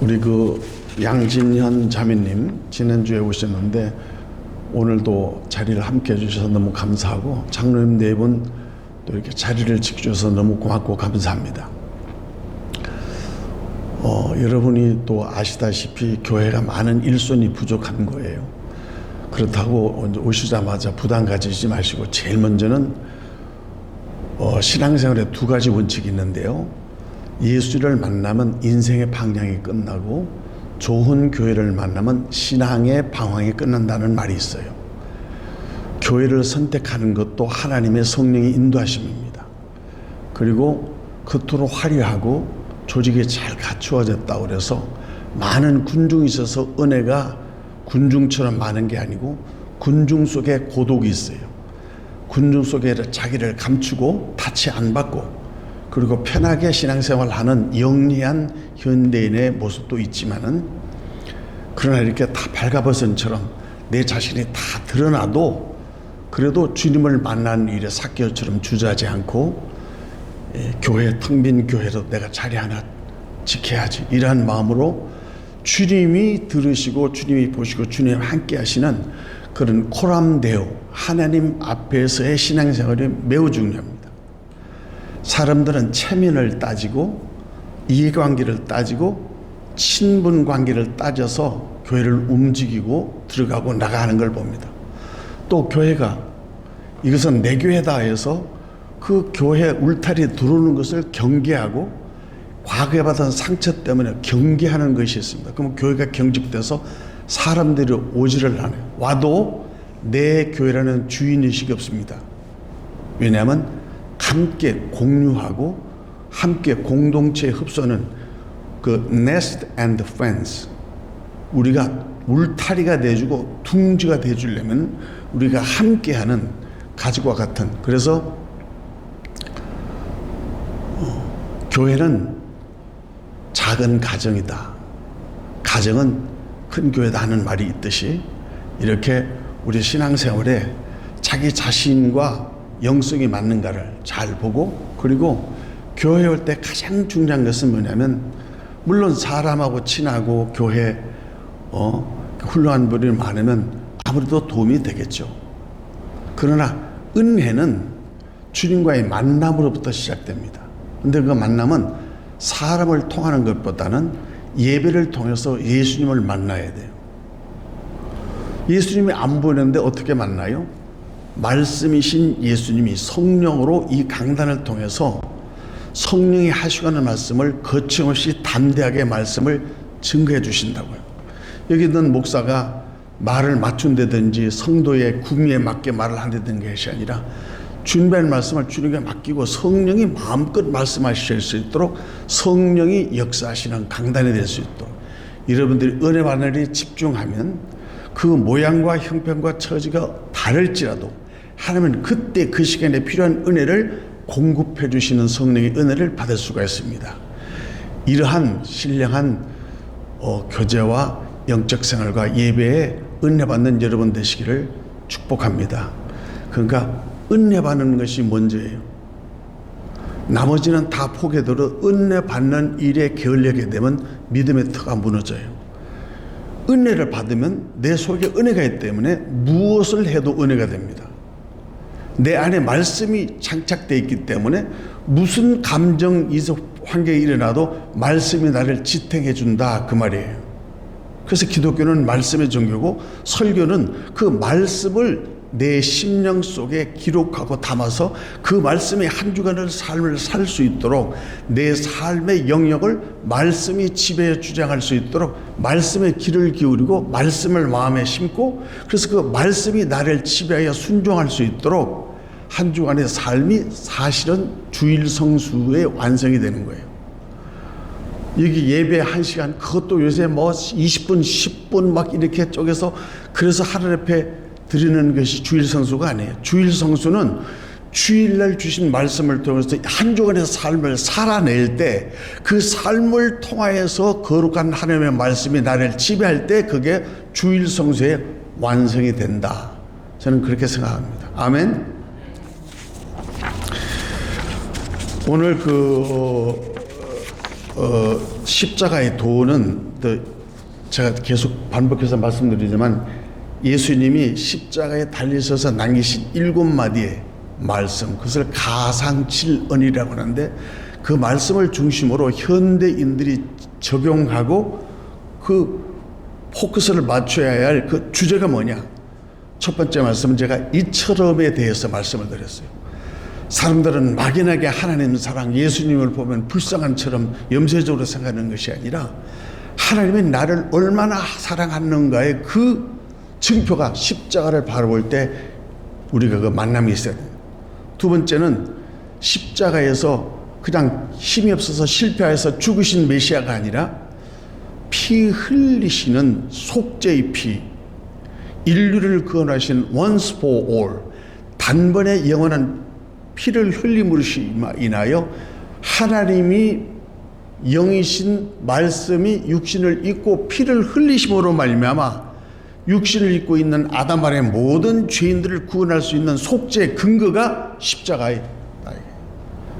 우리 양진현 자매님 지난주에 오셨는데 오늘도 자리를 함께 해주셔서 너무 감사하고, 장로님 네 분 또 이렇게 자리를 지켜주셔서 너무 고맙고 감사합니다. 여러분이 또 아시다시피 교회가 많은 일손이 부족한 거예요. 그렇다고 오시자마자 부담 가지지 마시고, 제일 먼저는 신앙생활에 두 가지 원칙이 있는데요. 예수를 만나면 인생의 방향이 끝나고, 좋은 교회를 만나면 신앙의 방황이 끝난다는 말이 있어요. 교회를 선택하는 것도 하나님의 성령의 인도하심입니다. 그리고 겉으로 화려하고 조직이 잘 갖추어졌다고 그래서 많은 군중이 있어서 은혜가 군중처럼 많은 게 아니고, 군중 속에 고독이 있어요. 군중 속에 자기를 감추고 타치 안 받고, 그리고 편하게 신앙생활하는 영리한 현대인의 모습도 있지만은, 그러나 이렇게 다 발가벗은처럼 내 자신이 다 드러나도 그래도 주님을 만나는 일에 삭개오처럼 주저하지 않고, 교회 텅 빈 교회로 내가 자리 하나 지켜야지, 이러한 마음으로 주님이 들으시고 주님이 보시고 주님 함께 하시는 그런 코람데오, 하나님 앞에서의 신앙생활이 매우 중요합니다. 사람들은 체면을 따지고 이해관계를 따지고 친분관계를 따져서 교회를 움직이고 들어가고 나가는 걸 봅니다. 또 교회가 이것은 내 교회다 해서 그 교회 울타리에 들어오는 것을 경계하고, 과거에 받은 상처 때문에 경계하는 것이 있습니다. 그럼 교회가 경직돼서 사람들이 오지를 않아요. 와도 내 교회라는 주인의식이 없습니다. 왜냐하면 함께 공유하고 함께 공동체에 흡수하는 그 nest and fence, 우리가 울타리가 돼주고 둥지가 돼주려면 우리가 함께하는 가족과 같은, 그래서 교회는 작은 가정이다, 가정은 큰 교회다 하는 말이 있듯이, 이렇게 우리 신앙생활에 자기 자신과 영성이 맞는가를 잘 보고, 그리고 교회 올 때 가장 중요한 것은 뭐냐면, 물론 사람하고 친하고 교회 훌륭한 분이 많으면 아무래도 도움이 되겠죠. 그러나 은혜는 주님과의 만남으로부터 시작됩니다. 근데 그 만남은 사람을 통하는 것보다는 예배를 통해서 예수님을 만나야 돼요. 예수님이 안 보이는데 어떻게 만나요? 말씀이신 예수님이 성령으로 이 강단을 통해서 성령이 하시고 하는 말씀을 거침없이 담대하게 말씀을 증거해 주신다고요. 여기 있는 목사가 말을 맞춘다든지 성도의 구미에 맞게 말을 하려는 것이 아니라, 준비할 말씀을 주님께 맡기고 성령이 마음껏 말씀하실 수 있도록 성령이 역사하시는 강단이 될 수 있도록, 여러분들이 은혜 받는 일에 집중하면 그 모양과 형편과 처지가 다를지라도 하나님은 그때 그 시간에 필요한 은혜를 공급해 주시는 성령의 은혜를 받을 수가 있습니다. 이러한 신령한 교제와 영적 생활과 예배에 은혜 받는 여러분 되시기를 축복합니다. 그러니까 은혜 받는 것이 먼저예요. 나머지는 다 포기해도 은혜 받는 일에 게을리게 되면 믿음의 터가 무너져요. 은혜를 받으면 내 속에 은혜가 있기 때문에 무엇을 해도 은혜가 됩니다. 내 안에 말씀이 장착되어 있기 때문에 무슨 감정 이속 환경이 일어나도 말씀이 나를 지탱해 준다, 그 말이에요. 그래서 기독교는 말씀의 종교고, 설교는 그 말씀을 내 심령 속에 기록하고 담아서 그 말씀의 한 주간의 삶을 살 수 있도록, 내 삶의 영역을 말씀이 지배해 주장할 수 있도록 말씀에 귀를 기울이고 말씀을 마음에 심고, 그래서 그 말씀이 나를 지배하여 순종할 수 있도록 한 주간의 삶이 사실은 주일 성수의 완성이 되는 거예요. 여기 예배 1시간, 그것도 요새 20분, 10분 막 이렇게 쪼개서, 그래서 하나님 앞에 드리는 것이 주일 성수가 아니에요. 주일 성수는 주일날 주신 말씀을 통해서 한 주간의 삶을 살아낼 때, 그 삶을 통하여서 거룩한 하나님의 말씀이 나를 지배할 때 그게 주일 성수의 완성이 된다. 저는 그렇게 생각합니다. 아멘. 오늘 십자가의 도는 제가 계속 반복해서 말씀드리지만 예수님이 십자가에 달리셔서 남기신 7마디의 말씀, 그것을 가상칠언이라고 하는데 그 말씀을 중심으로 현대인들이 적용하고 그 포커스를 맞춰야 할 그 주제가 뭐냐. 첫 번째 말씀은 제가 이처럼에 대해서 말씀을 드렸어요. 사람들은 막연하게 하나님 사랑, 예수님을 보면 불쌍한처럼 염세적으로 생각하는 것이 아니라 하나님이 나를 얼마나 사랑하는가의 그 증표가 십자가를 바라볼 때 우리가 그 만남이 있어야 돼요. 두 번째는 십자가에서 그냥 힘이 없어서 실패해서 죽으신 메시아가 아니라 피 흘리시는 속죄의 피, 인류를 구원하신 once for all, 단번에 영원한 피를 흘림으로 인하여 하나님이 영이신 말씀이 육신을 입고 피를 흘리심으로 말미암아 육신을 입고 있는 아담 안의 모든 죄인들을 구원할 수 있는 속죄의 근거가 십자가에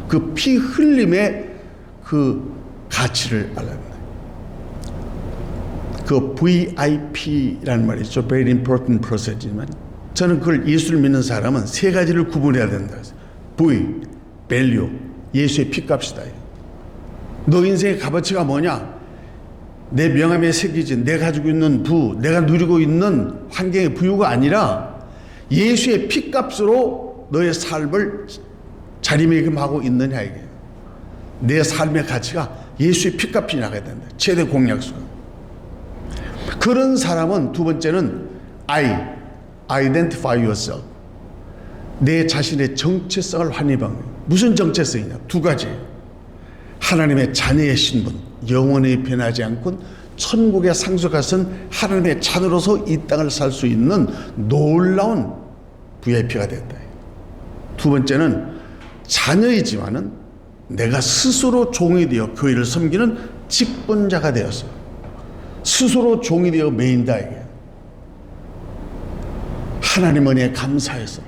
그 피 흘림의 그 가치를 알아야 합니다. 그 VIP라는 말이 있죠. Very important process지만 저는 그걸 예수를 믿는 사람은 세 가지를 구분해야 된다. V, value, 예수의 피값이다. 너 인생의 값어치가 뭐냐? 내 명함에 새겨진 내가 가지고 있는 부, 내가 누리고 있는 환경의 부유가 아니라 예수의 피값으로 너의 삶을 자리매김하고 있느냐 이게. 내 삶의 가치가 예수의 피값이 나가야 된다. 최대 공약수가. 그런 사람은 두 번째는 identify yourself. 내 자신의 정체성을 확립한 거예요. 무슨 정체성이냐? 두 가지. 하나님의 자녀의 신분, 영원히 변하지 않고 천국에 상속하신 하나님의 자녀로서 이 땅을 살 수 있는 놀라운 VIP가 됐다. 두 번째는 자녀이지만은 내가 스스로 종이 되어 교회를 섬기는 직분자가 되었어요. 스스로 종이 되어 메인다 이게. 하나님 은혜에 감사해서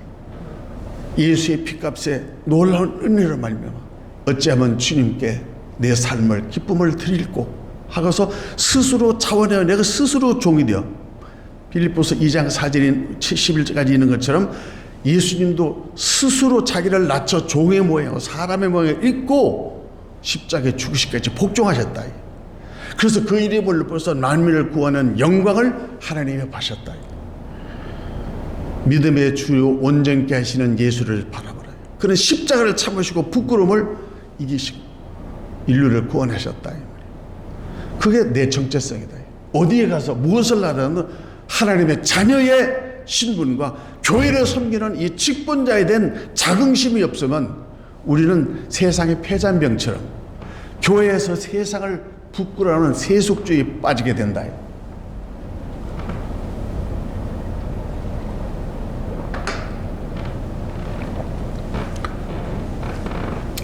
예수의 피값에 놀라운 은혜로 말미암아 어찌하면 주님께 내 삶을 기쁨을 드릴고 하고서 스스로 차원하여 내가 스스로 종이 되어 빌립보서 2장 4절 11절까지 있는 것처럼 예수님도 스스로 자기를 낮춰 종의 모양으로 사람의 모양을 입고 십자가에 죽으시기까지 복종하셨다. 그래서 그 이름을 벌써 만민을 구하는 영광을 하나님이 받으셨다. 믿음의 주요 온전케 하시는 예수를 바라보라. 그는 십자가를 참으시고 부끄러움을 이기시고 인류를 구원하셨다. 그게 내 정체성이다. 어디에 가서 무엇을 하든 하나님의 자녀의 신분과 교회를 섬기는 이 직분자에 대한 자긍심이 없으면 우리는 세상의 폐잔병처럼 교회에서 세상을 부끄러워하는 세속주의에 빠지게 된다.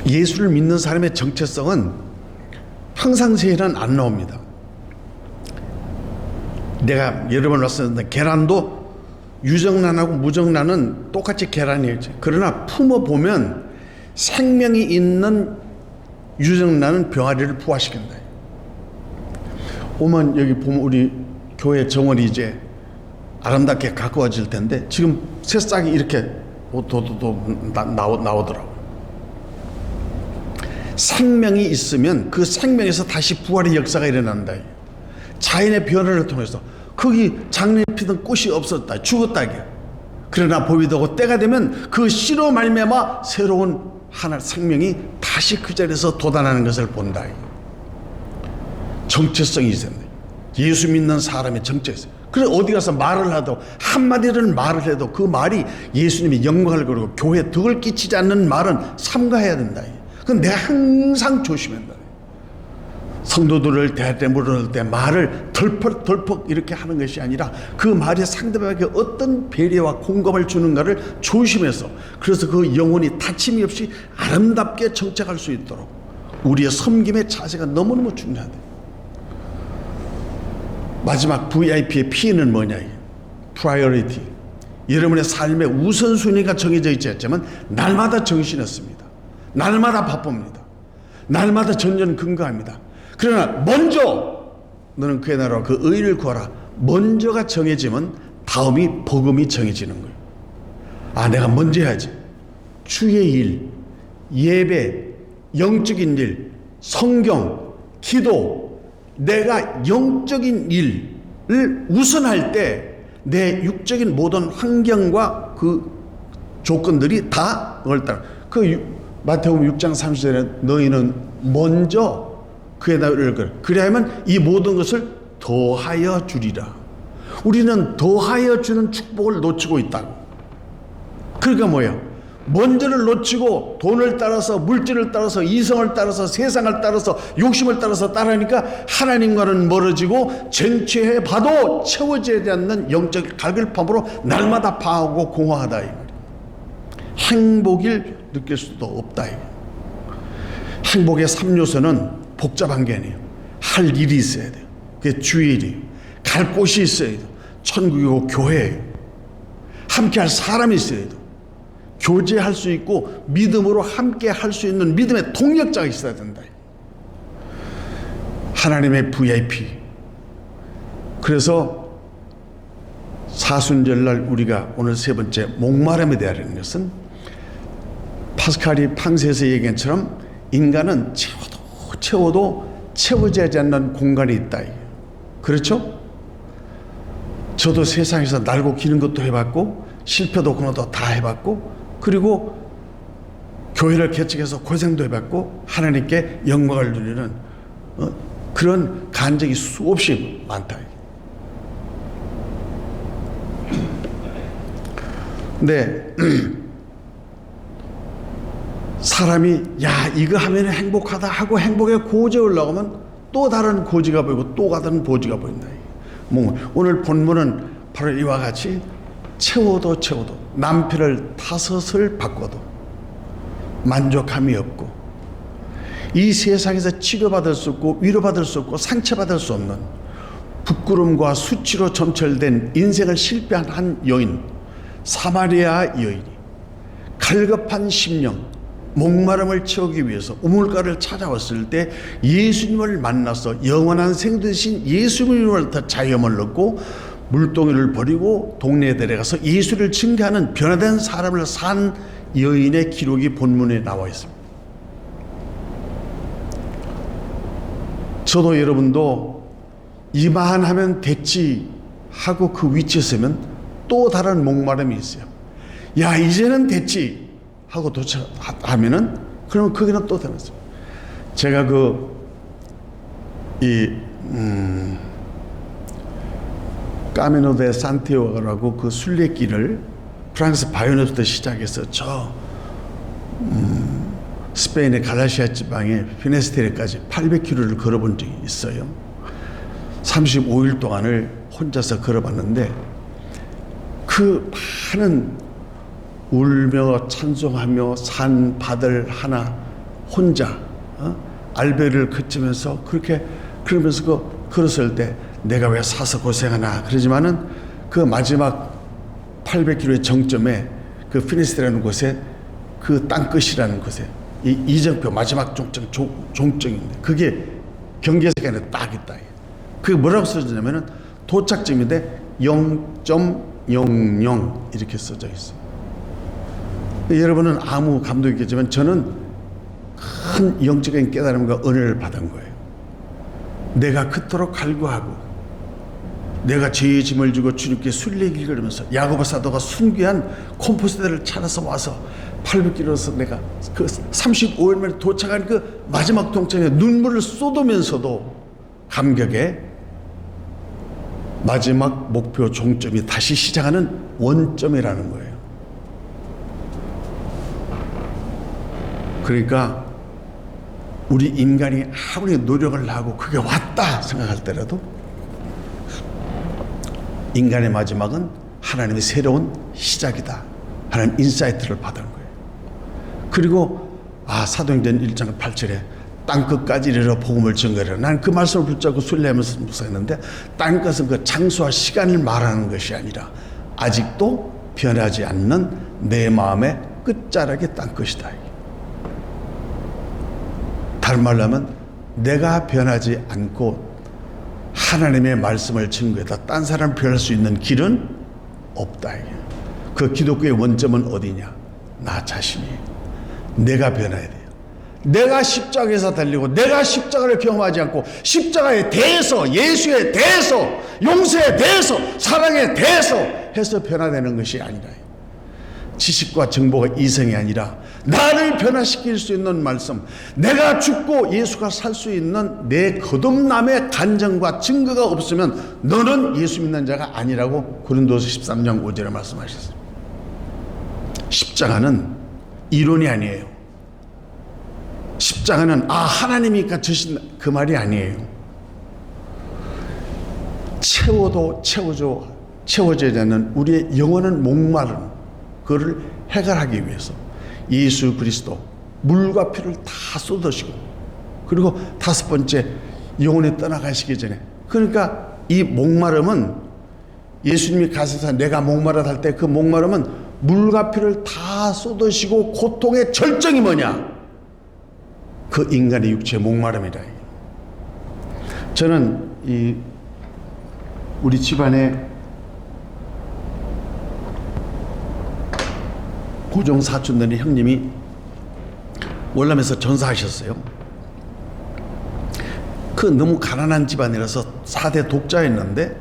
예수를 믿는 사람의 정체성은 평상시에는 안 나옵니다. 내가 여러 번 말씀드렸는데 계란도 유정란하고 무정란은 똑같이 계란이에요. 그러나 품어보면 생명이 있는 유정란은 병아리를 부화시킨다. 오면 여기 보면 우리 교회 정원이 이제 아름답게 가까워질 텐데 지금 새싹이 이렇게 나오더라고. 생명이 있으면 그 생명에서 다시 부활의 역사가 일어난다. 자연의 변화를 통해서 거기 작년에 피던 꽃이 없었다, 죽었다. 그러나 봄이 되고 때가 되면 그 씨로 말미암아 새로운 하나 생명이 다시 그 자리에서 돋아나는 것을 본다. 정체성이 있었네. 예수 믿는 사람의 정체성. 그래 어디 가서 말을 하도 한마디를 말을 해도 그 말이 예수님이 영광을 그리고 교회에 덕을 끼치지 않는 말은 삼가해야 된다. 그건 내가 항상 조심한다. 성도들을 대할 때 물을 때 말을 덜컥 이렇게 하는 것이 아니라 그 말이 상대방에게 어떤 배려와 공감을 주는가를 조심해서 그래서 그 영혼이 다침이 없이 아름답게 정착할 수 있도록 우리의 섬김의 자세가 너무너무 중요하다. 마지막 VIP의 P는 뭐냐? Priority. 여러분의 삶의 우선순위가 정해져 있지 않지만 날마다 정신없습니다. 날마다 바쁩니다. 날마다 전전 근거합니다. 그러나 먼저 너는 그의 나라와 그 의를 구하라. 먼저가 정해지면 다음이 복음이 정해지는 거예요. 아, 내가 먼저 해야지. 주의 일, 예배, 영적인 일, 성경, 기도, 내가 영적인 일을 우선할 때 내 육적인 모든 환경과 그 조건들이 다 그걸 따라. 마태복음 6장 30절에 너희는 먼저 그의 나라를 구하라. 그래야만 이 모든 것을 더하여 주리라. 우리는 더하여 주는 축복을 놓치고 있다고. 그러니까 뭐야? 먼저를 놓치고 돈을 따라서, 물질을 따라서, 이성을 따라서, 세상을 따라서, 욕심을 따라서 따라하니까 하나님과는 멀어지고 쟁취해 봐도 채워지지 않는 영적 갈급함으로 날마다 파하고 공허하다. 행복을 느낄 수도 없다. 행복의 3요소는 복잡한 게 아니에요. 할 일이 있어야 돼요. 그게 주일이에요. 갈 곳이 있어야 돼요. 천국이고 교회예요. 함께 할 사람이 있어야 돼요. 교제할 수 있고 믿음으로 함께 할 수 있는 믿음의 동력자가 있어야 된다. 하나님의 VIP. 그래서 사순절날 우리가 오늘 세 번째 목마름에 대하는 것은 파스칼이 팡세에서 얘기한 것처럼 인간은 채워도 채워지지 않는 공간이 있다. 그렇죠? 저도 세상에서 날고 기는 것도 해봤고 실패도 그것도 다 해봤고 그리고 교회를 개척해서 고생도 해봤고 하나님께 영광을 누리는 그런 간증이 수없이 많다. 근데 사람이 야 이거 하면 행복하다 하고 행복의 고지에 올라가면 또 다른 고지가 보이고 또 다른 고지가 보인다. 오늘 본문은 바로 이와 같이 채워도 남편을 5을 바꿔도 만족함이 없고 이 세상에서 치료받을 수 없고 위로받을 수 없고 상처받을 수 없는 부끄러움과 수치로 점철된 인생을 실패한 한 여인, 사마리아 여인이 갈급한 심령, 목마름을 채우기 위해서 우물가를 찾아왔을 때 예수님을 만나서 영원한 생도 되신 예수님을 자유함을 얻고 물동이를 버리고 동네에 데려가서 예수를 증거하는 변화된 사람을 산 여인의 기록이 본문에 나와 있습니다. 저도 여러분도 이만하면 됐지 하고 그 위치에 서면 또 다른 목마름이 있어요. 야 이제는 됐지 하고 도착하면은 그러면 거기는 또 다른 거죠. 제가 까미노 데 산티아고라고 그 순례길을 프랑스 바이오네부터 시작해서 스페인의 갈라시아 지방의 피네스테레까지 800km를 걸어본 적이 있어요. 35일 동안을 혼자서 걸어봤는데 그 많은 울며 찬송하며 산 바들 하나 혼자 알베르를 거치면서 그러면서 걸었을 때 내가 왜 사서 고생하나 그러지만은 그 마지막 800km의 정점에 그 피니스라는 곳에 그 땅끝이라는 곳에 이 이정표 마지막 종점인데 그게 경계선에 딱 있다. 그게 뭐라고 써졌냐면은 도착점인데 0.00 이렇게 써져 있어요. 여러분은 아무 감동이 있겠지만 저는 큰 영적인 깨달음과 은혜를 받은 거예요. 내가 그토록 갈구하고 내가 죄의 짐을 지고 주님께 순례길 걸으면서 야고보 사도가 순교한 콤포스테를 찾아서 와서 800km에서 내가 그 35일 만에 도착한 그 마지막 동점에 눈물을 쏟으면서도 감격에 마지막 목표 종점이 다시 시작하는 원점이라는 거예요. 그러니까 우리 인간이 아무리 노력을 하고 그게 왔다 생각할 때라도 인간의 마지막은 하나님의 새로운 시작이다 하는 인사이트를 받은 거예요. 그리고 사도행전 1장 8절에 땅끝까지 이르러 복음을 전거하라. 나는 그 말씀을 붙잡고 순례하면서 묵상했는데 땅끝은 그 장소와 시간을 말하는 것이 아니라 아직도 변하지 않는 내 마음의 끝자락의 땅끝이다. 다른 말로 하면 내가 변하지 않고 하나님의 말씀을 증거해다 딴 사람 변할 수 있는 길은 없다. 그 기독교의 원점은 어디냐? 나 자신이에요. 내가 변해야 돼요. 내가 십자가에서 달리고 내가 십자가를 경험하지 않고 십자가에 대해서, 예수에 대해서, 용서에 대해서, 사랑에 대해서 해서 변화되는 것이 아니라, 지식과 정보가 이성이 아니라 나를 변화시킬 수 있는 말씀, 내가 죽고 예수가 살 수 있는 내 거듭남의 간증과 증거가 없으면 너는 예수 믿는 자가 아니라고 고린도서 13장 5절에 말씀하셨어요. 십자가는 이론이 아니에요. 십자가는 하나님이니까 저신 그 말이 아니에요. 채워져야 되는 우리의 영원한 목마름, 그거를 해결하기 위해서 예수 그리스도 물과 피를 다 쏟으시고, 그리고 다섯 번째 영혼이 떠나가시기 전에, 그러니까 이 목마름은 예수님이 가셔서 내가 목마르다 할 때 그 목마름은 물과 피를 다 쏟으시고 고통의 절정이 뭐냐? 그 인간의 육체의 목마름이다. 저는 우리 집안에 고종 사촌 되는 형님이 월남에서 전사하셨어요. 그 너무 가난한 집안이라서 4대 독자였는데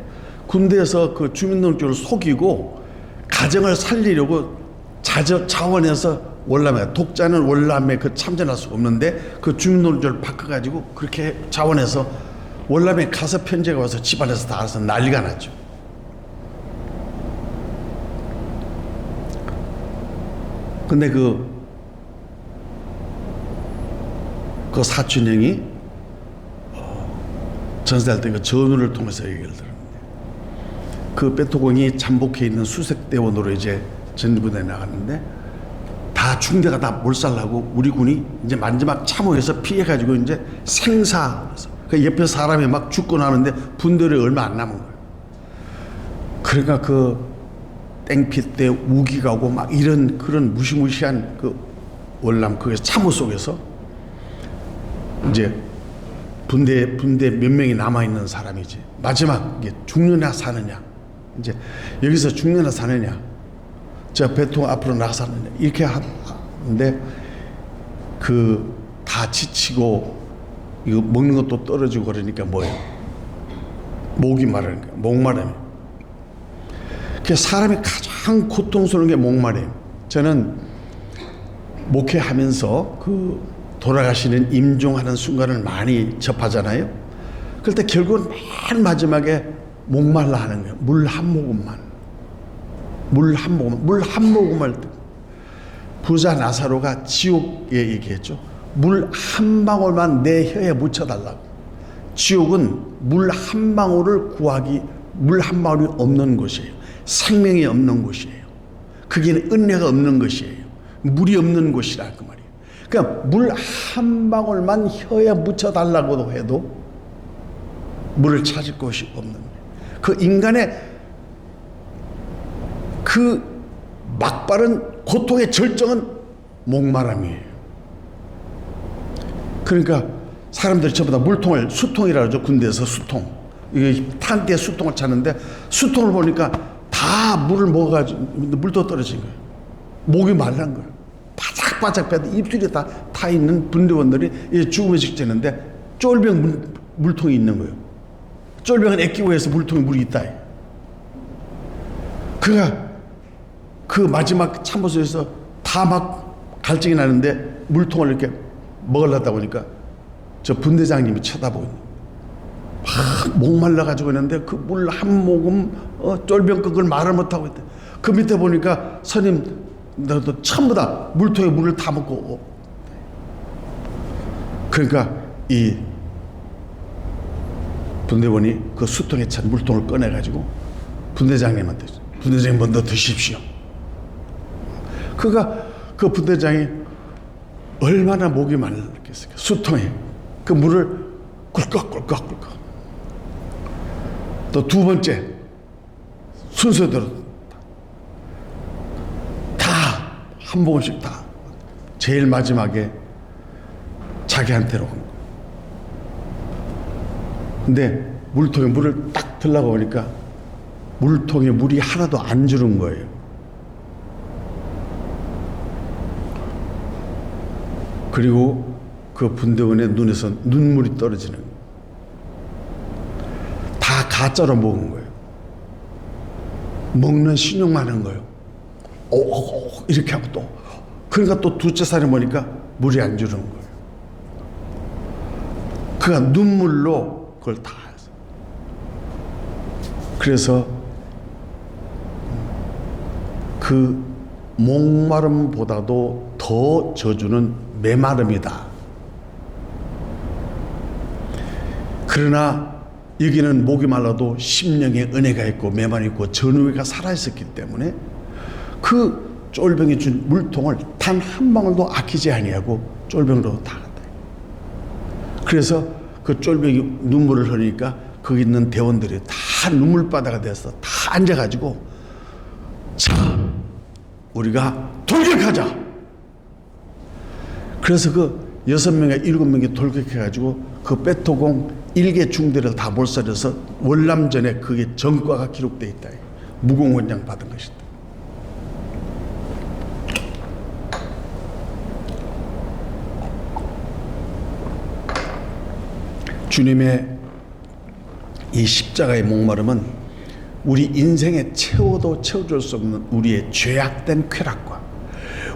군대에서 그 주민등록증을 속이고 가정을 살리려고 자원해서 월남에, 독자는 월남에 그 참전할 수가 없는데 그 주민등록증을 바꿔가지고 그렇게 자원해서 월남에 가서 편지가 와서 집안에서 다 알아서 난리가 났죠. 근데 그 사촌 형이 전사할 때 그 전우를 통해서 얘기를 들었는데, 그 베토공이 잠복해 있는 수색대원으로 이제 전부대에 나갔는데 다 중대가 다 몰살하고 우리 군이 이제 마지막 참호해서 피해가지고 이제 생사해서 그 옆에 사람이 막 죽고 나는데 분들이 얼마 안 남은 거예요. 그러니까 그 땡핏 때 우기 가고 막 이런 그런 무시무시한 그 월남 그 참호 속에서 이제 분대 몇 명이 남아 있는 사람이지 마지막 이게 죽느냐 사느냐, 이제 여기서 죽느냐 사느냐, 저 배통 앞으로 나가사느냐 이렇게 하는데 그 다 지치고 이거 먹는 것도 떨어지고 그러니까 뭐예요? 목이 마르니까 목마름이. 그 사람이 가장 고통스러운 게 목마름. 저는 목회하면서 그 돌아가시는 임종하는 순간을 많이 접하잖아요. 그럴 때 결국은 맨 마지막에 목말라 하는 거예요. 물 한 모금만. 물 한 모금을. 부자 나사로가 지옥에 얘기했죠. 물 한 방울만 내 혀에 묻혀달라고. 지옥은 물 한 방울을 구하기, 물 한 방울이 없는 곳이에요. 생명이 없는 곳이에요. 거기는 은혜가 없는 것이에요. 물이 없는 곳이라 그 말이에요. 그러니까 물 한 방울만 혀에 묻혀달라고도 해도 물을 찾을 곳이 없는 거예요. 그 인간의 그 막바른 고통의 절정은 목마름이에요. 그러니까 사람들이 전부 다 물통을, 수통이라 그러죠. 군대에서 수통. 이게 탄띠에 수통을 찾는데 수통을 보니까 다 물을 먹어가지고 물도 떨어진 거예요. 목이 말란 거예요. 바짝바짝 빼도 입술이 다 타 있는 분대원들이 죽음의 직전인데 쫄병 물통이 있는 거예요. 쫄병은 애끼고 해서 물통에 물이 있다. 그가 그 마지막 참호소에서 다 막 갈증이 나는데 물통을 이렇게 먹으려다 보니까 저 분대장님이 쳐다보고 막 목말라가지고 있는데 그 물 한 모금 쫄병 그걸 말을 못하고 있대. 그 밑에 보니까 선임 너도 전부 다 물통에 물을 다 먹고. 그러니까 이 분대원이 그 수통에 찬 물통을 꺼내가지고 분대장님한테, 분대장님 먼저 드십시오. 그가 그 분대장이 얼마나 목이 말랐겠어요. 수통에 그 물을 꿀꺽꿀꺽꿀꺽. 또 두 번째 순서대로 다 한 모금씩 다 제일 마지막에 자기한테로 간 거예요. 근데 물통에 물을 딱 들라고 보니까 물통에 물이 하나도 안 주는 거예요. 그리고 그 분대원의 눈에서 눈물이 떨어지는 거예요. 다 가짜로 먹은 거예요. 먹는 신용만 한 거예요. 오, 이렇게 하고 또 그러니까 또 둘째 살에 보니까 물이 안 주는 거예요. 그가 눈물로 그걸 다 해서. 그래서 그 목마름보다도 더 저주는 메마름이다. 그러나 여기는 목이 말라도 심령에 은혜가 있고 메마름이 있고 전우회가 살아있었기 때문에 그 쫄병이 준 물통을 단 한 방울도 아끼지 아니하고 쫄병으로 다 갔다. 그래서 그 쫄병이 눈물을 흘리니까 거기 있는 대원들이 다 눈물바다가 돼서 다 앉아가지고 자, 우리가 돌격하자. 그래서 그 6명에 7명이 돌격해가지고 그 베토공 1개 중대를 다 몰살해서 월남전에 그게 전과가 기록되어 있다. 무공원장 받은 것이다. 주님의 이 십자가의 목마름은 우리 인생에 채워도 채워줄 수 없는 우리의 죄악된 쾌락과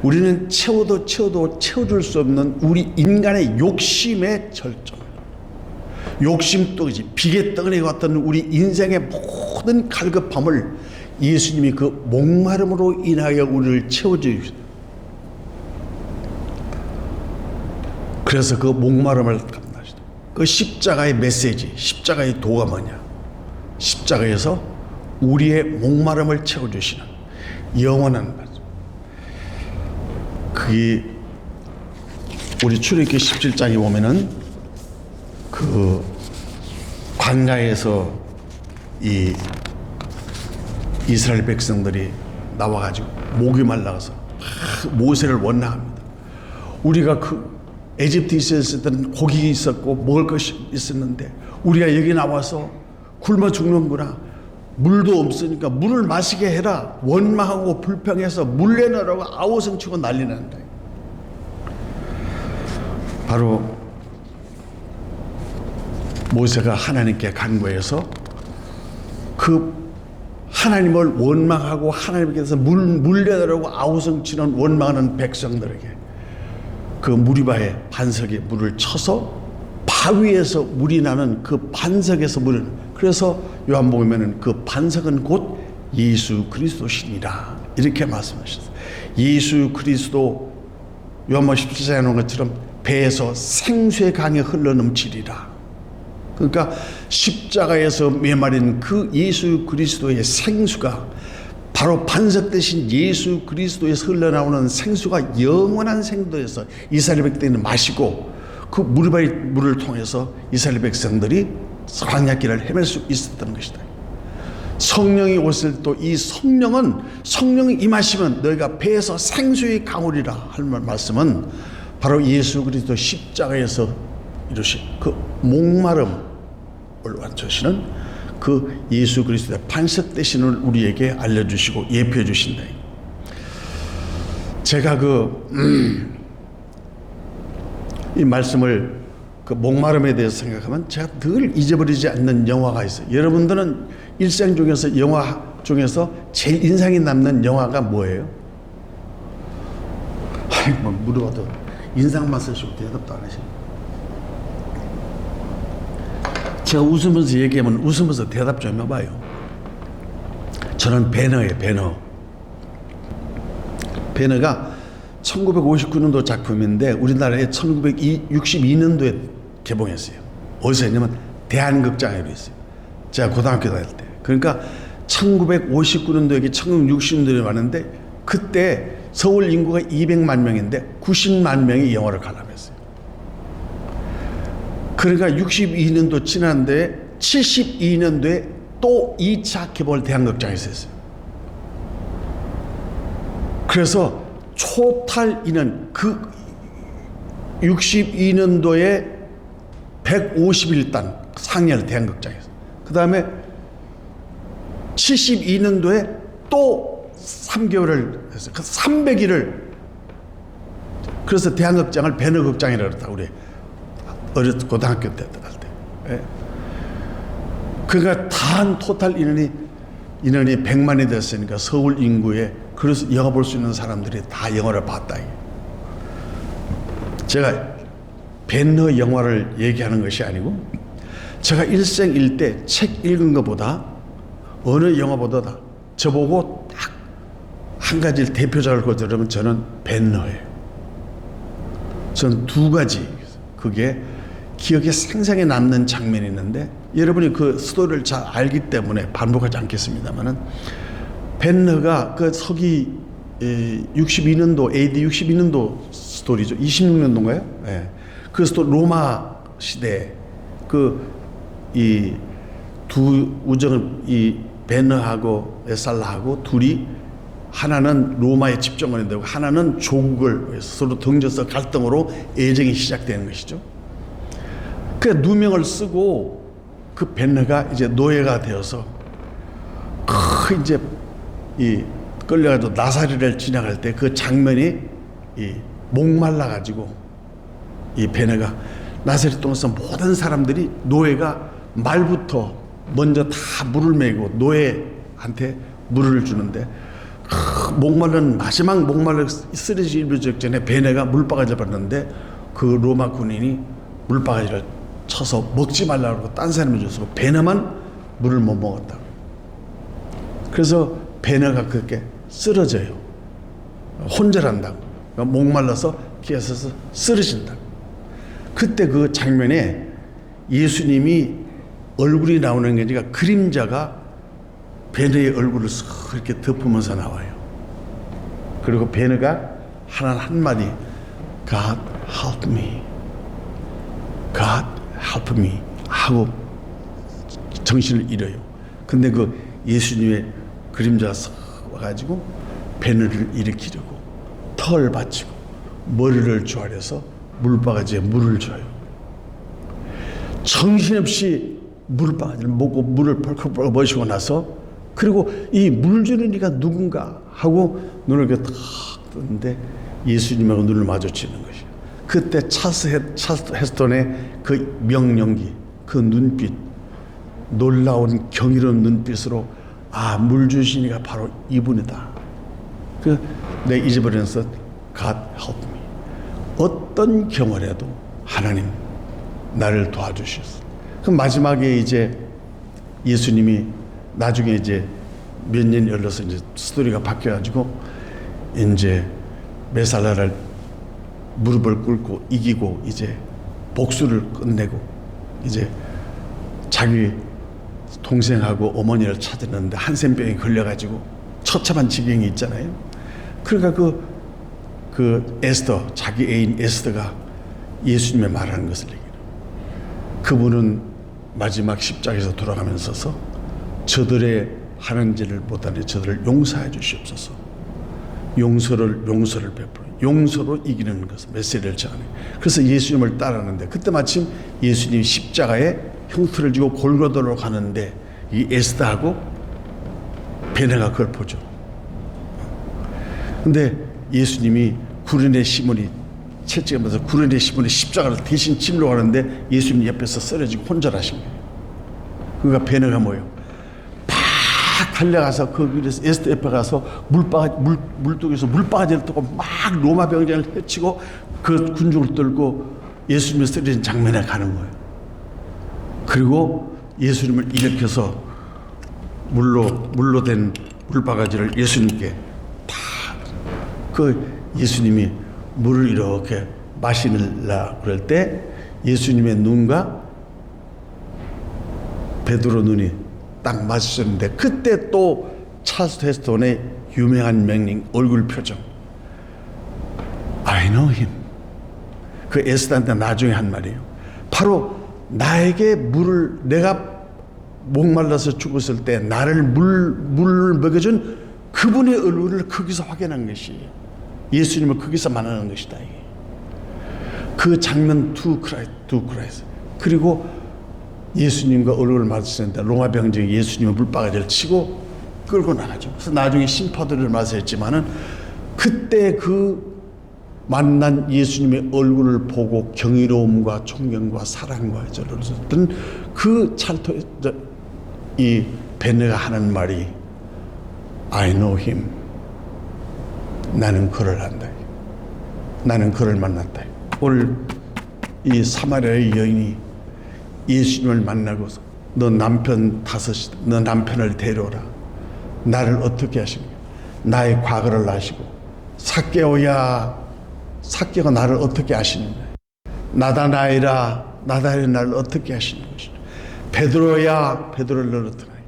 우리는 채워도 채워줄 수 없는 우리 인간의 욕심의 절정, 욕심덩이지 비계덩어리 같은 우리 인생의 모든 갈급함을 예수님이 그 목마름으로 인하여 우리를 채워주십니다. 그래서 그 목마름을 감당하시다. 그 십자가의 메시지, 십자가의 도가 뭐냐? 십자가에서 우리의 목마름을 채워주시는 영원한 말씀. 그게 우리 출애굽기 17장에 보면은 그 광야에서 이 이스라엘 백성들이 나와가지고 목이 말라가서 모세를 원망합니다. 우리가 그 에집트에 있었을 때는 고기 있었고 먹을 것이 있었는데 우리가 여기 나와서 굶어 죽는구나. 물도 없으니까 물을 마시게 해라. 원망하고 불평해서 물 내놓으라고 아우성치고 난리 난다. 바로 모세가 하나님께 간구해서 그 하나님을 원망하고 하나님께서 물 내놓으라고 아우성치는 원망하는 백성들에게 그 무리바의 반석에 물을 쳐서 바위에서 물이 나는 그 반석에서 물을, 그래서 요한복음에는 그 반석은 곧 예수 그리스도시니라 이렇게 말씀하셨어요. 예수 그리스도 요한복음 17장에 나온 것처럼 배에서 생수의 강이 흘러넘치리라. 그러니까 십자가에서 메마른 그 예수 그리스도의 생수가 바로 반석 대신 예수 그리스도에서 흘러나오는 생수가 영원한 생도에서 이스라엘 백성들이 마시고 그 무리바의 물을 통해서 이스라엘 백성들이 광야길을 헤맬 수 있었던 것이다. 성령이 오실 또 이 성령이 임하시면 너희가 배에서 생수의 강우리라 할 말씀은 바로 예수 그리스도 십자가에서 이루신 그 목마름을 완주하시는 그 예수 그리스도의 반석 되신을 우리에게 알려주시고 예표해 주신다. 제가 이 말씀을 그 목마름에 대해서 생각하면 제가 늘 잊어버리지 않는 영화가 있어요. 여러분들은 일생 중에서 영화 중에서 제일 인상이 남는 영화가 뭐예요? 뭐 물어봐도 인상만 쓰시고 대답도 안 하시네. 제가 웃으면서 얘기하면 웃으면서 대답 좀 해봐요. 저는 배너예요. 배너가 1959년도 작품인데 우리나라에 1962년도에 개봉했어요. 어디서 했냐면 대한극장에로 했어요. 제가 고등학교 다닐 때. 그러니까 1959년도에 1960년도에 왔는데 그때 서울 인구가 200만 명인데 90만 명이 영화를 관람했어요. 그러니까 62년도 지났는데 72년도에 또 2차 개봉을 대한극장에서 했어요. 그래서 초탈 인원 그 62년도에 151단 상열 대한극장에서. 그 다음에 72년도에 또 3개월을 했어요. 그 300일을. 그래서 대한극장을 배너극장이라고 그랬다. 우리 어렸을 고등학교 때 할 때. 예. 그러니까 다 토탈 인원이 100만이 됐으니까 서울 인구에 그래서 영화 볼 수 있는 사람들이 다 영화를 봤다. 제가 벤너 영화를 얘기하는 것이 아니고 제가 일생일대 책 읽은 것보다 어느 영화보다 저보고 딱 한 가지 대표작을 거두려면 저는 벤너예요. 저는 두 가지 그게 기억에 생생히 남는 장면이 있는데 여러분이 그 스토리를 잘 알기 때문에 반복하지 않겠습니다만은 벤너가 그 서기 62년도 AD 62년도 스토리죠. 26년도인가요? 예. 그 스토리 로마 시대 그 이 두 우정을 이 벤너하고 에살라하고 둘이 하나는 로마의 집정관이 되고 하나는 조국을 서로 던져서 갈등으로 애정이 시작되는 것이죠. 그 누명을 쓰고 그 벤너가 이제 노예가 되어서 이제 이 끌려가지고 나사리를 지나갈 때 그 장면이 이 목말라 가지고 이 벤너가 나사리 통해서 모든 사람들이 노예가 말부터 먼저 다 물을 메고 노예한테 물을 주는데 목마른 마지막 목말라 쓰러지기 직전에 벤너가 물바가지를 받는데 그 로마 군인이 물바가지를 쳐서 먹지 말라고 하고 딴 사람이 줬어. 벤너만 물을 못 먹었다고. 그래서 벤너가 그렇게 쓰러져요. 혼절한다고. 그러니까 목말라서 기어서서 쓰러진다고. 그때 그 장면에 예수님이 얼굴이 나오는 게 아니라 그림자가 벤너의 얼굴을 쓱 이렇게 덮으면서 나와요. 그리고 벤너가 하나 한마디 God help me. God help me 하고 정신을 잃어요. 근데 그 예수님의 그림자가 싹 와가지고 벤너를 일으키려고 털을 받치고 머리를 조아려서 물바가지에 물을 줘요. 정신없이 물바가지를 먹고 물을 펄펄 마시고 나서 그리고 이 물 주는 이가 누군가 하고 눈을 이렇게 탁 뜨는데 예수님하고 눈을 마주치는 것이에요. 그때 찰스 헤스턴의 그 명령기, 그 눈빛, 놀라운 경이로운 눈빛으로 아, 물 주신 이가 바로 이분이다. 내 잊어버려서 God help me. 어떤 경우라도 하나님 나를 도와주셨어. 그 마지막에 이제 예수님이 나중에 이제 몇 년 열려서 이제 스토리가 바뀌어가지고 이제 메살라를 무릎을 꿇고 이기고 이제 복수를 끝내고 이제 자기 동생하고 어머니를 찾았는데 한센병에 걸려가지고 처참한 지경이 있잖아요. 그러니까 그 에스더, 자기 애인 에스더가 예수님의 말하는 것을 얘기해요. 그분은 마지막 십자가에서 돌아가면서 저들의 하는 짓을 못하니 저들을 용서해 주시옵소서. 용서를 베풀어 용서로 이기는 것을 메시지를 전해. 그래서 예수님을 따르는데 그때 마침 예수님이 십자가에 흉터를 지고 골고다로 가는데 이 에스더하고 베네가 그걸 보죠. 근데 예수님이 구레네 시몬이 채찍하면서 구레네 시몬이 십자가를 대신 찔러 가는데 예수님 옆에서 쓰러지고 혼절하신 거예요. 그러니까 베네가 뭐예요? 팍 달려가서 그 에스더 옆에 가서 물독에서 물바가지를 뜨고 막 로마 병장을 해치고 그 군중을 떨고 예수님이 쓰러진 장면에 가는 거예요. 그리고 예수님을 일으켜서 물로 된 물바가지를 예수님께 그 예수님이 물을 이렇게 마시려 그럴 때 예수님의 눈과 베드로 눈이 딱 마주쳤는데 그때 또 찰스 헤스턴의 유명한 명령 얼굴 표정 I know him. 그 에스더한테 나중에 한 말이에요. 바로 나에게 물을 내가 목말라서 죽었을 때 나를 물을 먹여준 그분의 얼굴을 거기서 확인한 것이에요. 예수님을 거기서 만나는 것이다. 이게. 그 장면 to Christ. 그리고 예수님과 얼굴을 마주쳤는데 로마 병정이 예수님의 물바가지를 치고 끌고 나가죠. 그래서 나중에 심파도를 맞았지만은 그때 그 만난 예수님의 얼굴을 보고 경이로움과 존경과 사랑과 저러던 그 찰토에 이 베네가 하는 말이 I know him. 나는 그를 안다. 나는 그를 만났다. 오늘 이 사마리아의 여인이 예수님을 만나고서 너 남편을 데려오라. 나를 어떻게 하십니까? 나의 과거를 아시고 삭개오가 나를 어떻게 아시는가? 나다나이라 나를 어떻게 아시는 것이냐? 베드로야 베드로를 너를 어떻게 하냐?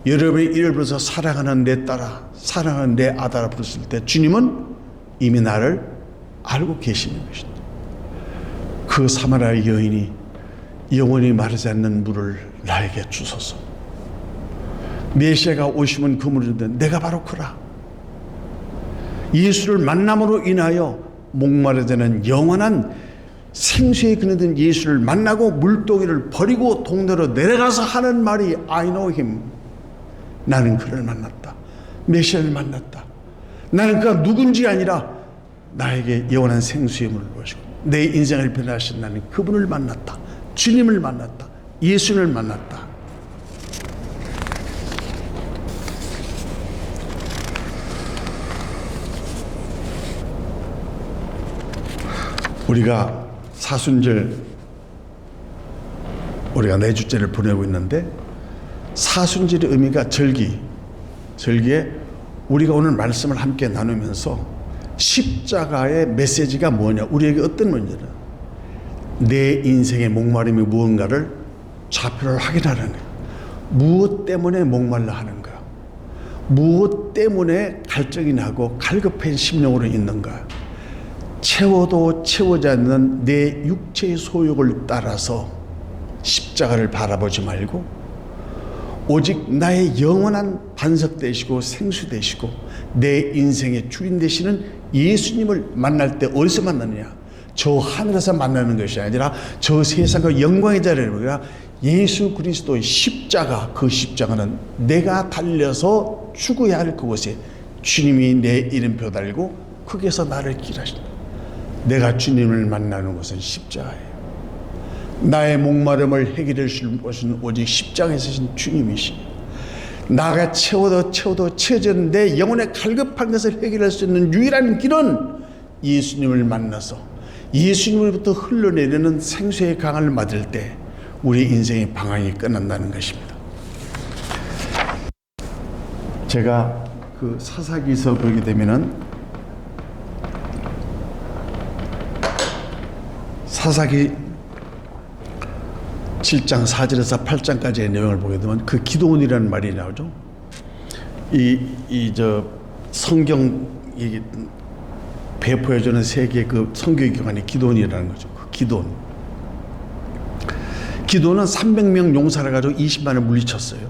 여러분이 이를 불러서 사랑하는 내 딸아 사랑하는 내 아들아 부르실 때 주님은 이미 나를 알고 계시는 것이다. 그 사마리아 여인이 영원히 마르지 않는 물을 나에게 주소서. 메시아가 오시면 그 물을 주는데 내가 바로 그라. 예수를 만남으로 인하여 목마르지 않는 영원한 생수에 그네든 예수를 만나고 물동이를 버리고 동네로 내려가서 하는 말이 I know him. 나는 그를 만났다. 메시아를 만났다. 나는 그가 누군지 아니라 나에게 영원한 생수의 물을 보시고 내 인생을 변화하신 나는 그분을 만났다. 주님을 만났다. 예수를 만났다. 우리가 사순절 우리가 내주째를 보내고 있는데 사순절의 의미가 절기에 우리가 오늘 말씀을 함께 나누면서 십자가의 메시지가 뭐냐, 우리에게 어떤 문제냐, 내 인생의 목마름이 무언가를 좌표를 확인하는 거야. 무엇 때문에 목말라 하는가, 무엇 때문에 갈증이 나고 갈급한 심령으로 있는가. 채워도 채우지 않는 내 육체의 소욕을 따라서 십자가를 바라보지 말고 오직 나의 영원한 반석 되시고 생수 되시고 내 인생의 주인 되시는 예수님을 만날 때 어디서 만나느냐? 저 하늘에서 만나는 것이 아니라 저 세상과 영광의 자리를 보라. 예수 그리스도의 십자가, 그 십자가는 내가 달려서 죽어야 할 그곳에 주님이 내 이름표 달고 거기에서 나를 길하신다. 내가 주님을 만나는 것은 십자가예요. 나의 목마름을 해결해 줄 것은 오직 십자가에 서신 주님이시니, 나가 채워도 채워지는 내 영혼의 갈급한 것을 해결할 수 있는 유일한 길은 예수님을 만나서 예수님으로부터 흘러내리는 생수의 강을 맞을 때 우리 인생의 방황이 끝난다는 것입니다. 제가 그 사사기서 보게 되면은 사사기 7장 4절에서 8장까지의 내용을 보게 되면 그 기도원이라는 말이 나오죠. 성경 배포해주는 세계 그 선교 기관이 기도원이라는 거죠. 그 기도원은 300명 용사를 가지고 20만을 물리쳤어요.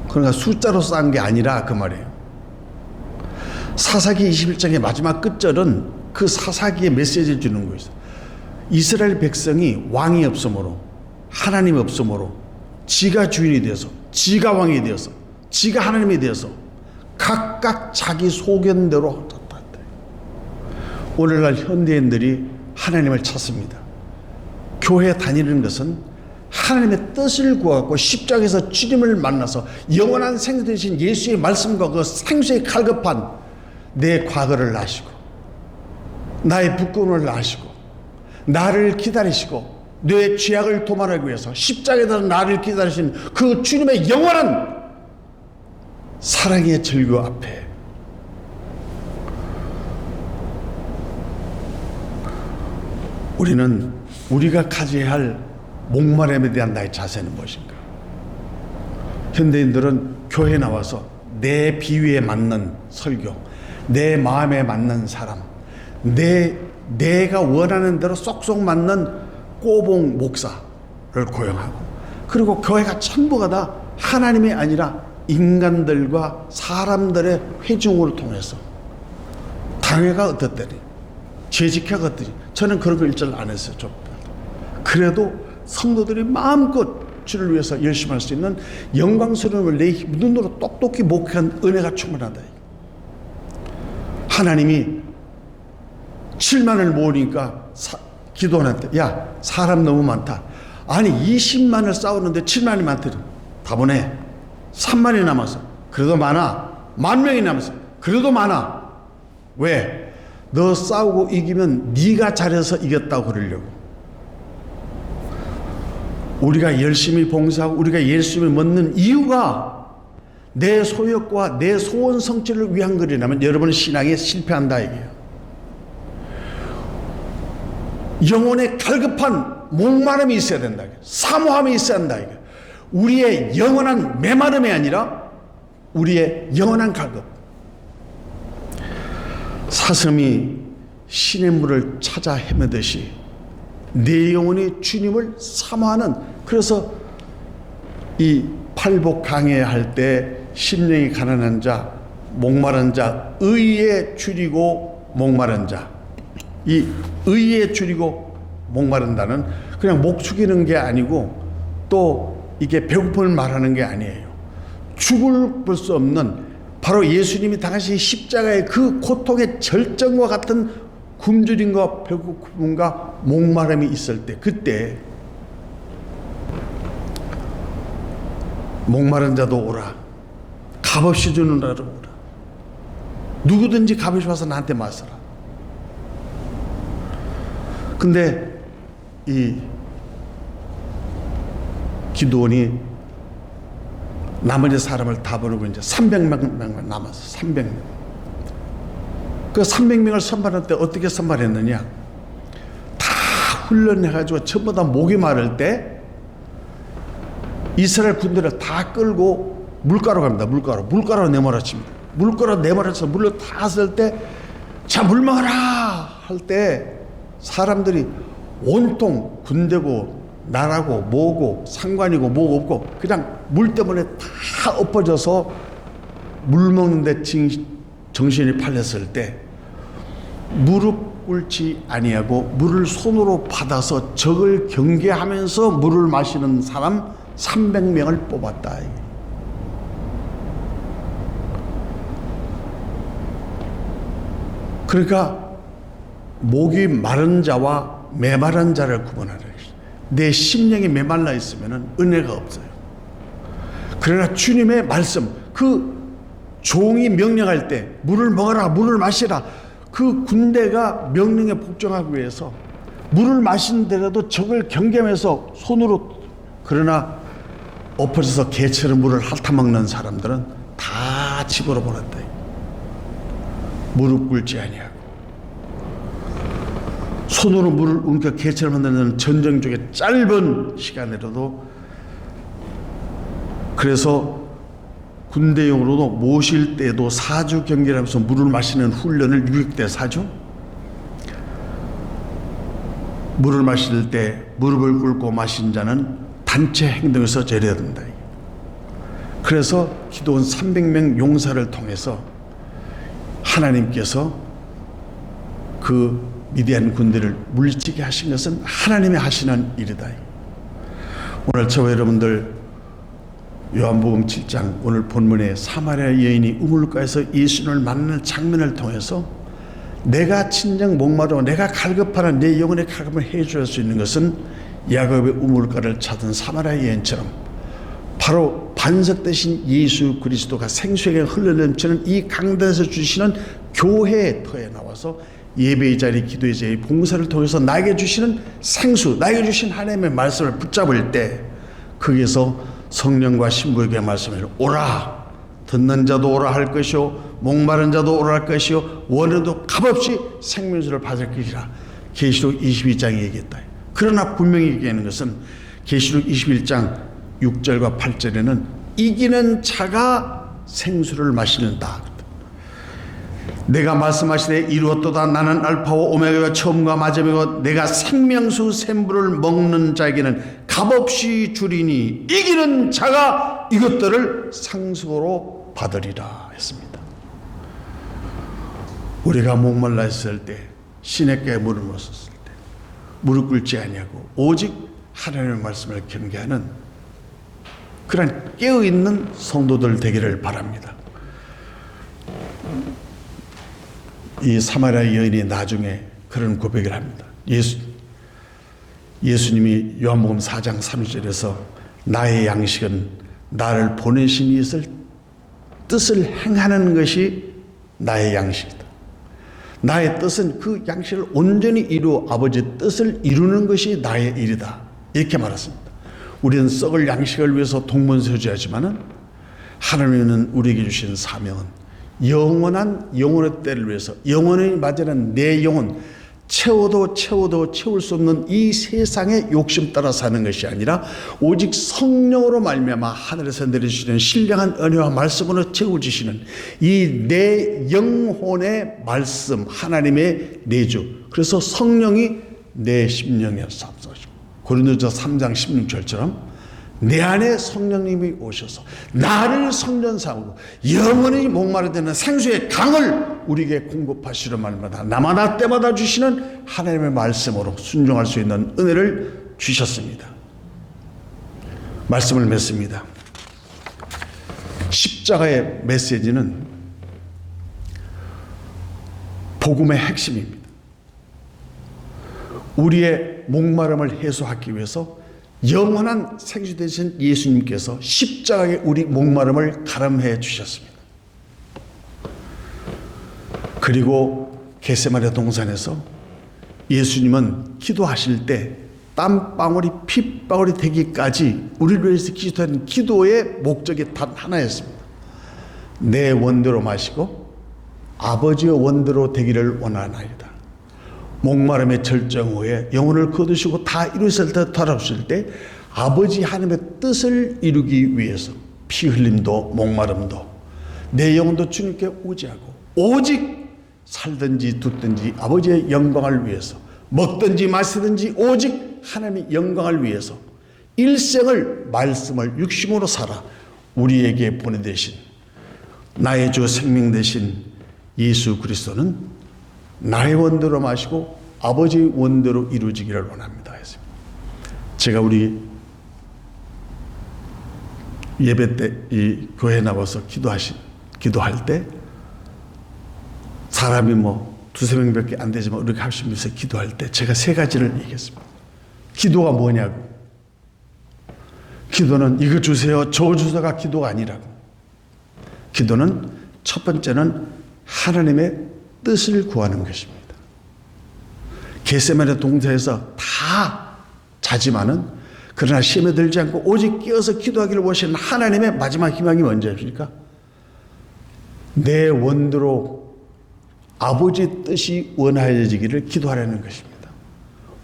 그러니까 숫자로 쌓은 게 아니라 그 말이에요. 사사기 21장의 마지막 끝절은 그 사사기의 메시지를 주는 거예요. 이스라엘 백성이 왕이 없으므로, 하나님이 없으므로 지가 주인이 되어서, 지가 왕이 되어서, 지가 하나님이 되어서 각각 자기 소견대로 졌다. 오늘날 현대인들이 하나님을 찾습니다. 교회 다니는 것은 하나님의 뜻을 구하고 십자가에서 주님을 만나서 영원한 생수 되신 예수의 말씀과 그 생수의 갈급한 내 과거를 아시고 나의 부끄러움을 아시고 나를 기다리시고 내 죄악을 도말하기 위해서 십자가에서 나를 기다리신 그 주님의 영원한 사랑의 절규 앞에 우리는 우리가 가져야 할 목마름에 대한 나의 자세는 무엇인가? 현대인들은 교회에 나와서 내 비위에 맞는 설교, 내 마음에 맞는 사람, 내가 원하는 대로 쏙쏙 맞는 꼬봉 목사를 고용하고, 그리고 교회가 전부가 다 하나님이 아니라 인간들과 사람들의 회중을 통해서 당회가 어떻더니 재직회가 어떠니, 저는 그런 거 일절 안 했어요. 좀. 그래도 성도들이 마음껏 주를 위해서 열심히 할 수 있는 영광스러움을 내 눈으로 똑똑히 목격한 은혜가 충분하다. 하나님이 7만을 모으니까 기도원한테 야 사람 너무 많다. 아니 20만을 싸우는데 7만이 많거든. 다 보내. 3만이 남았어. 그래도 많아. 10,000명이 남았어. 그래도 많아. 왜? 너 싸우고 이기면 네가 잘해서 이겼다고 그러려고. 우리가 열심히 봉사하고 우리가 열심히 먹는 이유가 내 소욕과 내 소원 성취를 위한 거라면 여러분의 신앙에 실패한다 이게요. 영혼에 갈급한 목마름이 있어야 된다. 사모함이 있어야 한다. 우리의 영원한 메마름이 아니라 우리의 영원한 갈급. 사슴이 신의 물을 찾아 헤매듯이 내 영혼이 주님을 사모하는, 그래서 이 팔복 강해할 때 심령이 가난한 자, 목마른 자, 의에 줄이고 목마른 자, 이 의에 줄이고 목마른다는 그냥 목 축이는 게 아니고 또 이게 배고픔을 말하는 게 아니에요. 죽을 수 없는 바로 예수님이 당시 십자가의 그 고통의 절정과 같은 굶주림과 배고픔과 목마름이 있을 때, 그때 목마른 자도 오라, 값없이 주는 자도 오라, 누구든지 값없이 와서 나한테 마셔라. 근데 이 기드온이 나머지 사람을 다 보내고 이제 300명 남았어. 300명. 그 300명을 선발할 때 어떻게 선발했느냐? 다 훈련해가지고 전부 다 목이 마를 때 이스라엘 군대를 다 끌고 물가로 갑니다. 물가로 내몰아칩니다. 물가로 내몰아서 물을 다 쓸 때 자, 물 먹어라 할 때 사람들이 온통 군대고 나라고 뭐고 상관이고 뭐고 없고 그냥 물 때문에 다 엎어져서 물 먹는데 정신이 팔렸을 때 무릎 꿇지 아니하고 물을 손으로 받아서 적을 경계하면서 물을 마시는 사람 300명을 뽑았다. 그러니까 목이 마른 자와 메마른 자를 구분하라. 내 심령이 메말라 있으면 은혜가 없어요. 그러나 주님의 말씀, 그 종이 명령할 때 물을 먹어라, 물을 마시라, 그 군대가 명령에 복종하기 위해서 물을 마시는데라도 적을 경계하면서 손으로, 그러나 엎어져서 개처럼 물을 핥아먹는 사람들은 다 집으로 보냈다. 무릎 꿇지 아니하고 손으로 물을 움켜 개처럼 만드는 전쟁 중에 짧은 시간에라도, 그래서 군대용으로도 모실 때도 사주 경계를 하면서 물을 마시는 훈련을 600대 사주, 물을 마실 때 무릎을 꿇고 마신 자는 단체 행동에서 제려야 된다. 그래서 기도원 300명 용사를 통해서 하나님께서 그 미디안 군대를 물리치게 하신 것은 하나님이 하시는 일이다. 오늘 저와 여러분들 요한복음 7장 오늘 본문의 사마리아 여인이 우물가에서 예수님을 만나는 장면을 통해서 내가 진정 목마르고 내가 갈급하는 내 영혼의 갈급을 해줄 수 있는 것은 야곱의 우물가를 찾은 사마리아 여인처럼 바로 반석 대신 예수 그리스도가 생수에게 흘러넘치는 이 강단에서 주시는 교회의 터에 나와서 예배의 자리, 기도의 자리, 봉사를 통해서 나에게 주시는 생수, 나에게 주신 하나님의 말씀을 붙잡을 때 거기에서 성령과 신부에게 말씀을 오라, 듣는 자도 오라 할 것이요 목마른 자도 오라 할 것이요 원해도 값없이 생명수를 받을 것이라 계시록 22장에 얘기했다. 그러나 분명히 얘기하는 것은 계시록 21장 6절과 8절에는 이기는 자가 생수를 마시는다. 내가 말씀하시되 이루었도다. 나는 알파와 오메가가 처음과 마지막이고 내가 생명수 샘물을 먹는 자에게는 값없이 주리니 이기는 자가 이것들을 상속으로 받으리라 했습니다. 우리가 목말라 있을 때 시냇가에 물을 먹었을 때 무릎 꿇지 아니하고 오직 하나님의 말씀을 경계하는 그런 깨어있는 성도들 되기를 바랍니다. 이 사마리아 여인이 나중에 그런 고백을 합니다. 예수님이 요한복음 4장 30절에서 나의 양식은 나를 보내신 이의 뜻을 행하는 것이 나의 양식이다. 나의 뜻은 그 양식을 온전히 이루어 아버지의 뜻을 이루는 것이 나의 일이다. 이렇게 말했습니다. 우리는 썩을 양식을 위해서 동문서주하지만은 하나님은 우리에게 주신 사명은 영원한 영혼의 때를 위해서 영원히 맞이하는 내 영혼 채워도 채울 수 없는 이 세상의 욕심 따라 사는 것이 아니라 오직 성령으로 말미암아 하늘에서 내려주시는 신령한 은혜와 말씀으로 채워주시는 이 내 영혼의 말씀 하나님의 내주, 그래서 성령이 내 심령에 삼사시고 고린도전서 3장 16절처럼 내 안에 성령님이 오셔서 나를 성전 삼고 영원히 목마르 되는 생수의 강을 우리에게 공급하시는 말마다 나마다 때마다 주시는 하나님의 말씀으로 순종할 수 있는 은혜를 주셨습니다. 말씀을 맺습니다. 십자가의 메시지는 복음의 핵심입니다. 우리의 목마름을 해소하기 위해서 영원한 생수 되신 예수님께서 십자가에 우리 목마름을 가름해 주셨습니다. 그리고 겟세마네 동산에서 예수님은 기도하실 때 땀방울이 핏방울이 되기까지 우리를 위해서 기도하는 기도의 목적이 단 하나였습니다. 내 원대로 마시고 아버지의 원대로 되기를 원하나이다. 목마름의 절정 후에 영혼을 거두시고 다 이루셨을 때 돌아오실 때 아버지 하나님의 뜻을 이루기 위해서 피 흘림도 목마름도 내 영혼도 주님께 의지하고 오직 살든지 죽든지 아버지의 영광을 위해서 먹든지 마시든지 오직 하나님의 영광을 위해서 일생을 말씀을 육심으로 살아 우리에게 보내되신 나의 주 생명 되신 예수 그리스도는 나의 원대로 마시고 아버지의 원대로 이루어지기를 원합니다. 제가 우리 예배 때 이 교회 나와서 기도할 때 사람이 뭐 두세 명밖에 안 되지만 이렇게 하시면서 기도할 때 제가 세 가지를 얘기했습니다. 기도가 뭐냐고. 기도는 이거 주세요 저거 주세요가 기도가 아니라고. 기도는 첫 번째는 하나님의 뜻을 구하는 것입니다. 겟세마네 동산에서 다 자지만은 그러나 시험에 들지 않고 오직 끼어서 기도하기를 원하시는 하나님의 마지막 희망이 뭔지 아십니까? 내 원대로 아버지 뜻이 원하여지기를 기도하라는 것입니다.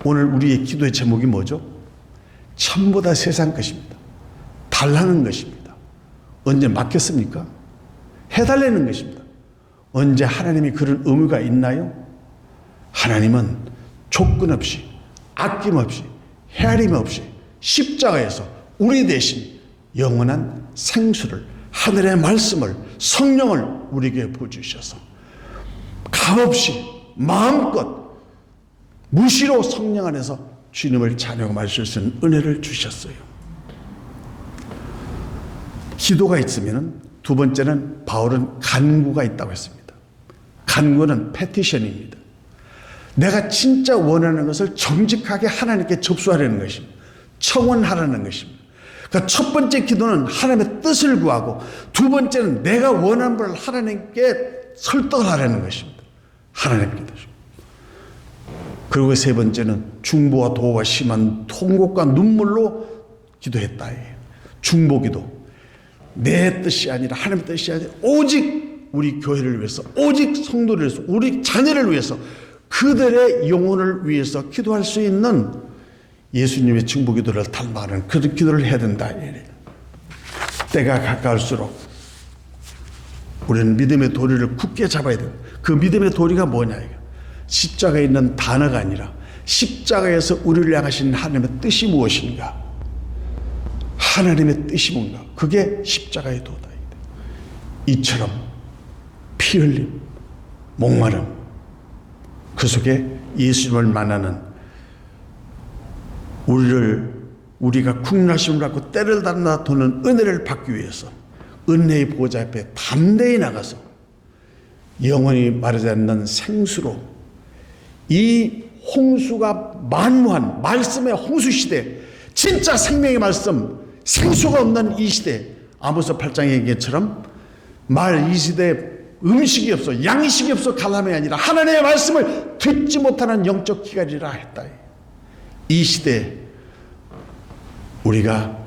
오늘 우리의 기도의 제목이 뭐죠? 천보다 세상 것입니다. 달라는 것입니다. 언제 맡겼습니까? 해달라는 것입니다. 언제 하나님이 그런 의무가 있나요? 하나님은 조건 없이 아낌없이 헤아림 없이 십자가에서 우리 대신 영원한 생수를 하늘의 말씀을 성령을 우리에게 부어주셔서 값없이 마음껏 무시로 성령 안에서 주님을 찬양하고 마실 수 있는 은혜를 주셨어요. 기도가 있으면 두 번째는 바울은 간구가 있다고 했습니다. 간구는 패티션입니다. 내가 진짜 원하는 것을 정직하게 하나님께 접수하려는 것입니다. 청원하라는 것입니다. 그러니까 첫 번째 기도는 하나님의 뜻을 구하고 두 번째는 내가 원하는 걸 하나님께 설득을 하라는 것입니다. 하나님께 기도죠. 그리고 세 번째는 중보와 도와 심한 통곡과 눈물로 기도했다. 중보기도. 내 뜻이 아니라 하나님의 뜻이 아니라 오직 우리 교회를 위해서 오직 성도를 위해서 우리 자녀를 위해서 그들의 영혼을 위해서 기도할 수 있는 예수님의 중보기도를 닮아가는 그런 기도를 해야 된다. 때가 가까울수록 우리는 믿음의 도리를 굳게 잡아야 된다. 그 믿음의 도리가 뭐냐. 십자가에 있는 단어가 아니라 십자가에서 우리를 향하신 하나님의 뜻이 무엇인가. 하나님의 뜻이 뭔가. 그게 십자가의 도다. 이처럼 피 흘림, 목마름, 그 속에 예수님을 만나는 우리를 우리가 국나심을 받고 때를 달아 도는 은혜를 받기 위해서 은혜의 보좌 앞에 담대히 나가서 영원히 마르지 않는 생수로 이 홍수가 만무한 말씀의 홍수 시대, 진짜 생명의 말씀, 생수가 없는 이 시대, 아모스 8장의 얘기처럼 이 시대에 음식이 없어, 양식이 없어 갈람이 아니라 하나님의 말씀을 듣지 못하는 영적 기갈이라 했다. 이 시대에 우리가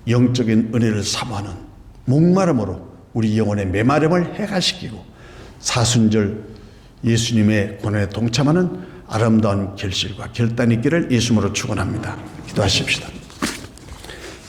영적인 은혜를 사모하는 목마름으로 우리 영혼의 메마름을 해가시키고 사순절 예수님의 고난에 동참하는 아름다운 결실과 결단이 있기를 예수님으로 축원합니다. 기도하십시다.